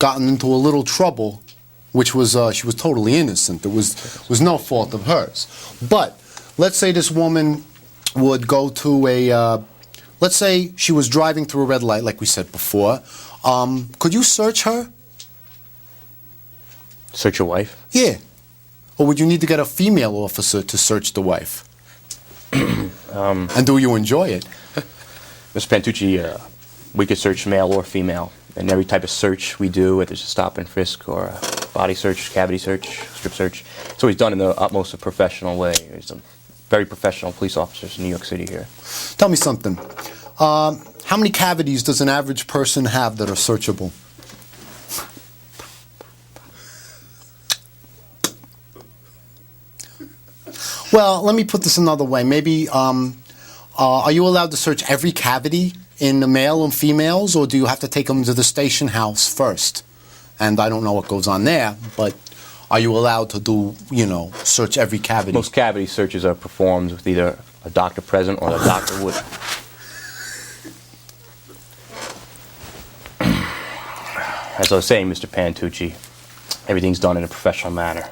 gotten into a little trouble, which was she was totally innocent. It was no fault of hers. But let's say this woman would go to a, let's say she was driving through a red light, like we said before. Could you search her? Search your wife? Yeah. Or would you need to get a female officer to search the wife? And do you enjoy it? Mr. Pantucci, we could search male or female. And every type of search we do, whether it's a stop and frisk or a body search, cavity search, strip search, it's always done in the utmost professional way. There's some very professional police officers in New York City here. Tell me something. How many cavities does an average person have that are searchable? Well, let me put this another way. Maybe, are you allowed to search every cavity in the male and females, or do you have to take them to the station house first? And I don't know what goes on there, but are you allowed to do, you know, search every cavity? Most cavity searches are performed with either a doctor present or the doctor would. As I was saying, Mr. Pantucci, everything's done in a professional manner.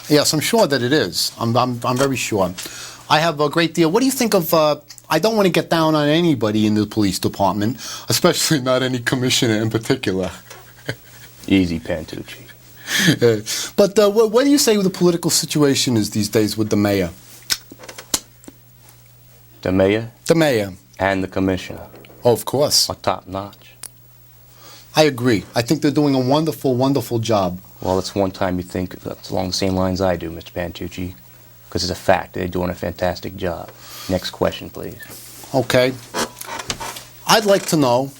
Yes, I'm sure that it is. I'm very sure. I have a great deal. What do you think of, I don't want to get down on anybody in the police department, especially not any commissioner in particular. Easy, Pantucci. But what do you say the political situation is these days with the mayor? The mayor? The mayor. And the commissioner. Oh, of course. Are top notch. I agree. I think they're doing a wonderful, wonderful job. Well, it's one time you think that's along the same lines I do, Mr. Pantucci, because it's a fact. They're doing a fantastic job. Next question, please. Okay. I'd like to know,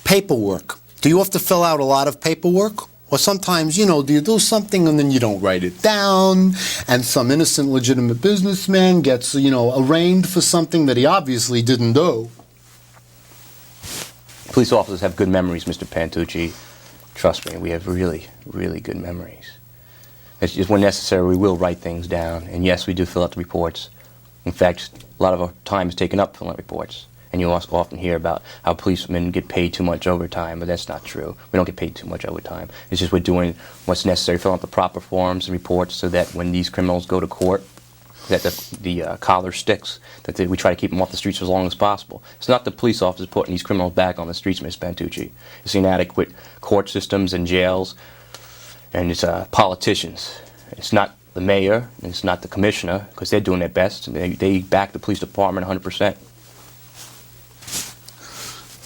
paperwork. Do you have to fill out a lot of paperwork? Or sometimes, you know, do you do something and then you don't write it down, and some innocent, legitimate businessman gets, you know, arraigned for something that he obviously didn't do? Police officers have good memories, Mr. Pantucci. Trust me, we have really, really good memories. It's just when necessary, we will write things down. And yes, we do fill out the reports. In fact, a lot of our time is taken up filling out reports. And you also often hear about how policemen get paid too much overtime, but that's not true. We don't get paid too much overtime. It's just we're doing what's necessary, filling out the proper forms and reports so that when these criminals go to court, that the collar sticks, that we try to keep them off the streets as long as possible. It's not the police officers putting these criminals back on the streets, Ms. Pantucci. It's the inadequate court systems and jails, and it's politicians. It's not the mayor, and it's not the commissioner, because they're doing their best. They back the police department 100%.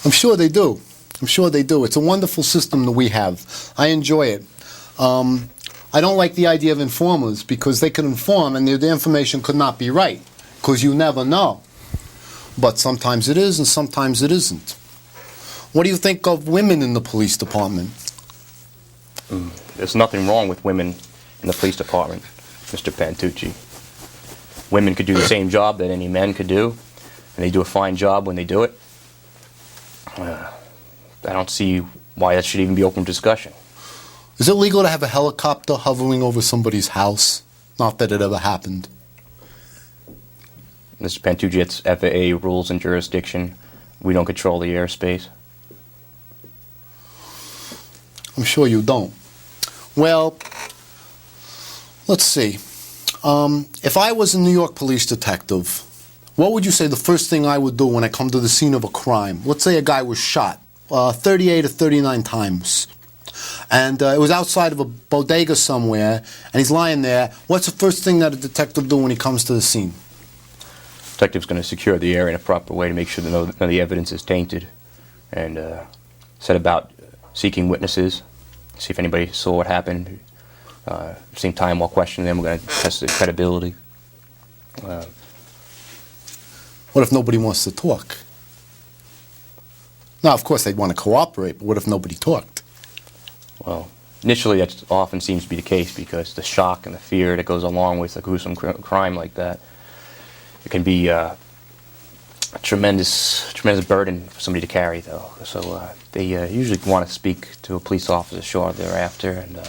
I'm sure they do. I'm sure they do. It's a wonderful system that we have. I enjoy it. I don't like the idea of informers, because they could inform and the information could not be right, because you never know. But sometimes it is and sometimes it isn't. What do you think of women in the police department? There's nothing wrong with women in the police department, Mr. Pantucci. Women could do the same job that any men could do, and they do a fine job when they do it. I don't see why that should even be open discussion. Is it legal to have a helicopter hovering over somebody's house? Not that it ever happened. Mr. Pantucci, it's FAA rules and jurisdiction. We don't control the airspace. I'm sure you don't. Well, let's see. If I was a New York police detective, what would you say the first thing I would do when I come to the scene of a crime? Let's say a guy was shot 38 or 39 times. And it was outside of a bodega somewhere, and he's lying there. What's the first thing that a detective do when he comes to the scene? Detective's going to secure the area in a proper way to make sure that none of the evidence is tainted, and set about seeking witnesses, see if anybody saw what happened. At the same time, while questioning them, we're going to test their credibility. What if nobody wants to talk? Now, of course, they'd want to cooperate, but what if nobody talked? Well, initially that often seems to be the case, because the shock and the fear that goes along with a gruesome crime like that, it can be a tremendous burden for somebody to carry, though. So they usually want to speak to a police officer shortly thereafter, and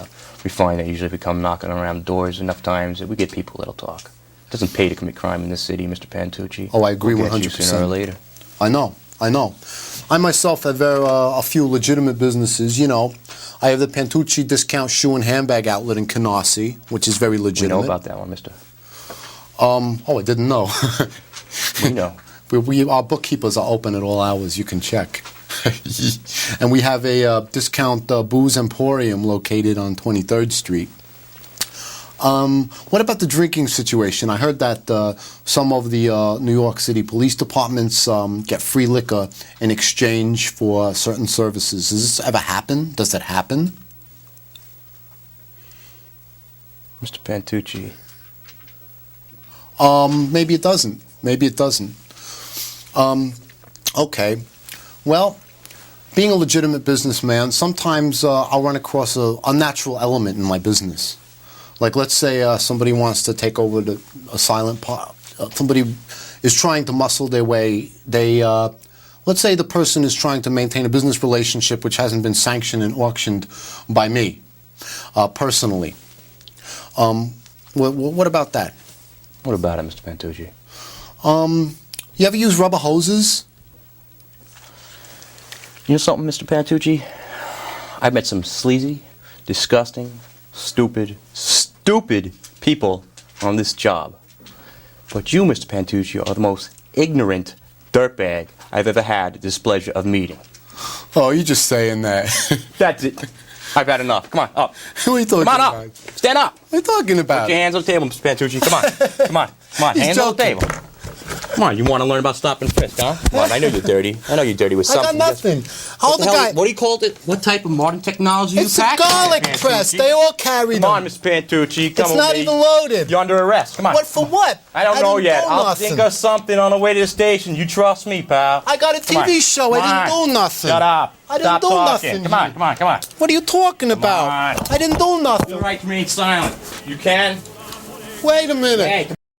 we find that usually if we come knocking around doors enough times, that we get people that'll talk. It doesn't pay to commit crime in this city, Mr. Pantucci. Oh, I agree 100%. We'll get you sooner or later. I know. I know. I myself have a few legitimate businesses, you know. I have the Pantucci discount shoe and handbag outlet in Canarsie, which is very We legitimate. know about that one, mister. Oh, I didn't know. We know. Our bookkeepers are open at all hours. You can check. And we have a discount booze emporium located on 23rd Street. What about the drinking situation? I heard that some of the New York City police departments get free liquor in exchange for certain services. Does this ever happen? Does it happen? Mr. Pantucci. Maybe it doesn't. Maybe it doesn't. Okay. Well, being a legitimate businessman, sometimes I'll run across a unnatural element in my business. Like, let's say somebody wants to take over a silent part. Somebody is trying to muscle their way. Let's say the person is trying to maintain a business relationship which hasn't been sanctioned and auctioned by me, personally. What about that? What about it, Mr. Pantucci? You ever use rubber hoses? You know something, Mr. Pantucci? I've met some sleazy, disgusting, stupid people on this job. But you, Mr. Pantucci, are the most ignorant dirtbag I've ever had the displeasure of meeting. Oh, you're just saying that. That's it. I've had enough. Come on, up. What are you talking Come on, about? up. Stand up. What are you talking about? Put your hands on the table, Mr. Pantucci. Come on. Come on. Come on. He's Hands on the joking. table. Come on, you want to learn about stop and frisk, huh? Come on, I know you're dirty. I know you're dirty with I got something. nothing. How What the the hell, guy? what do you call it? What type of modern technology you It's a pack? garlic Mr. press. Pantucci? They all carry Come them. on, Mr. Pantucci. Come It's on, not even loaded. You're under arrest. Come on. What for what? I don't know didn't yet. do I'll nothing. think of something on the way to the station. You trust me, pal. I got a Come on. TV show. I Come didn't on. do nothing. Shut up. I didn't Stop do talking. nothing. Come on, come on, come on. What are you talking about? on. I didn't do You have nothing. the right to remain silent. You can. Wait a minute. Hey,